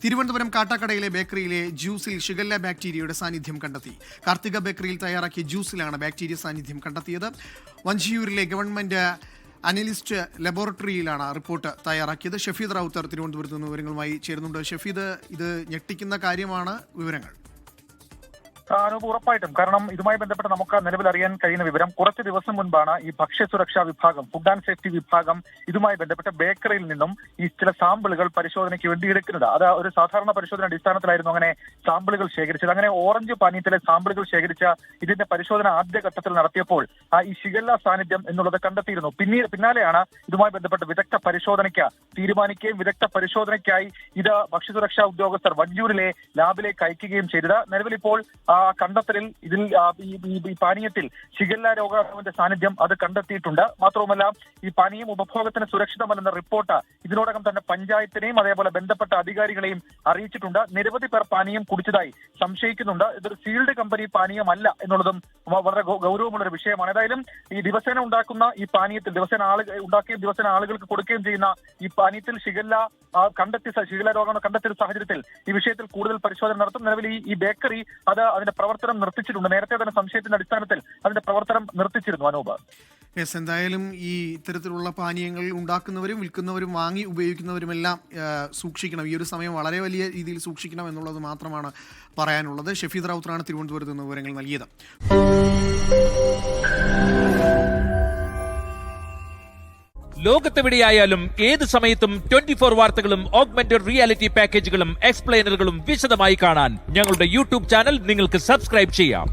Thiruvananthapuram കാട്ടാക്കടയിലെ ബേക്കറിയിലെ ജ്യൂസിൽ shigella ബാക്ടീരിയയുടെ സാന്നിധ്യം കണ്ടെത്തി. കാർത്തിക ബേക്കറിയിൽ തയ്യാറാക്കിയ ജ്യൂസിലാണ് ബാക്ടീരിയ സാന്നിധ്യം കണ്ടെത്തിയത്. വഞ്ചിയൂരിലെ ഗവൺമെന്റ് അനലിസ്റ്റ് ലബോറട്ടറിയിലാണ് റിപ്പോർട്ട് തയ്യാറാക്കിയത്. ഷഫീദ് റാവുത്തർ തിരുവനന്തപുരത്ത് നിന്ന് വിവരങ്ങളുമായി ചേരുന്നുണ്ട്. ഷഫീദ്, ഇത് ഞെട്ടിക്കുന്ന കാര്യമാണ്. വിവരങ്ങൾ അനൂപ്, ഉറപ്പായിട്ടും. കാരണം ഇതുമായി ബന്ധപ്പെട്ട് നമുക്ക് നിലവിൽ അറിയാൻ കഴിയുന്ന വിവരം, കുറച്ച് ദിവസം മുൻപാണ് ഈ ഭക്ഷ്യസുരക്ഷാ വിഭാഗം, ഫുഡ് ആൻഡ് സേഫ്റ്റി വിഭാഗം ഇതുമായി ബന്ധപ്പെട്ട് ബേക്കറിയിൽ നിന്നും ഈ ചില സാമ്പിളുകൾ പരിശോധനയ്ക്ക് വേണ്ടി എടുക്കുന്നത്. അത് ഒരു സാധാരണ പരിശോധന അടിസ്ഥാനത്തിലായിരുന്നു അങ്ങനെ സാമ്പിളുകൾ ശേഖരിച്ചത്. അങ്ങനെ ഓറഞ്ച് പാനീയത്തിലെ സാമ്പിളുകൾ ശേഖരിച്ച ഇതിന്റെ പരിശോധന ആദ്യഘട്ടത്തിൽ നടത്തിയപ്പോൾ ഈ ഷിഗല്ല സാന്നിധ്യം എന്നുള്ളത് കണ്ടെത്തിയിരുന്നു. പിന്നാലെയാണ് ഇതുമായി ബന്ധപ്പെട്ട് വിദഗ്ധ പരിശോധനയ്ക്ക് തീരുമാനിക്കുകയും വിദഗ്ധ പരിശോധനയ്ക്കായി ഇത് ഭക്ഷ്യസുരക്ഷാ ഉദ്യോഗസ്ഥർ വഞ്ചൂരിലെ ലാബിലേക്ക് അയക്കുകയും ചെയ്തത്. നിലവിൽ ഇപ്പോൾ കണ്ടെത്തലിൽ ഇതിൽ ഈ പാനീയത്തിൽ ഷിഗല്ല രോഗാണുവിന്റെ സാന്നിധ്യം അത് കണ്ടെത്തിയിട്ടുണ്ട്. മാത്രവുമല്ല, ഈ പാനീയം ഉപഭോഗത്തിന് സുരക്ഷിതമല്ലെന്ന റിപ്പോർട്ട് ഇതിനോടകം തന്നെ പഞ്ചായത്തിനെയും അതേപോലെ ബന്ധപ്പെട്ട അധികാരികളെയും അറിയിച്ചിട്ടുണ്ട്. നിരവധി പേർ പാനീയം കുടിച്ചതായി സംശയിക്കുന്നുണ്ട്. ഇതൊരു സീൽഡ് കമ്പനി പാനീയമല്ല എന്നുള്ളതും വളരെ ഗൗരവമുള്ളൊരു വിഷയമാണ്. ഏതായാലും ഈ ദിവസേന ഉണ്ടാക്കുന്ന ഈ പാനീയത്തിൽ ദിവസേന ആളുകൾക്ക് കൊടുക്കുകയും ചെയ്യുന്ന ഈ പാനീയത്തിൽ ഷിഗല്ല രോഗം കണ്ടെത്തിയ സാഹചര്യത്തിൽ ഈ വിഷയത്തിൽ കൂടുതൽ പരിശോധന നടത്തും. നിലവിൽ ഈ ബേക്കറി അതിന്റെ പ്രവർത്തനം നിർത്തിച്ചിട്ടുണ്ട്. നേരത്തെ തന്നെ സംശയത്തിന്റെ അടിസ്ഥാനത്തിൽ അതിന്റെ പ്രവർത്തനം നിർത്തിച്ചിരുന്നു. അനൂപ്, എന്തായാലും ഈ ഇത്തരത്തിലുള്ള പാനീയങ്ങൾ ഉണ്ടാക്കുന്നവരും വിൽക്കുന്നവരും വാങ്ങി ഉപയോഗിക്കുന്നവരുമെല്ലാം സൂക്ഷിക്കണം. ഈ ഒരു സമയം വളരെ വലിയ രീതിയിൽ സൂക്ഷിക്കണം എന്നുള്ളത് മാത്രമാണ് പറയാനുള്ളത്. ഷഫീദ് റാവുത്തറാണ് തിരുവനന്തപുരത്ത് നിന്ന് വിവരങ്ങൾ നൽകിയത്. ലോകത്തെവിടെയായാലും ഏത് സമയത്തും 24 വാർത്തകളും ഓഗ്മെന്റഡ് റിയാലിറ്റി പാക്കേജുകളും എക്സ്പ്ലെയിനറുകളും വിശദമായി കാണാൻ ഞങ്ങളുടെ യൂട്യൂബ് ചാനൽ നിങ്ങൾക്ക് സബ്സ്ക്രൈബ് ചെയ്യാം.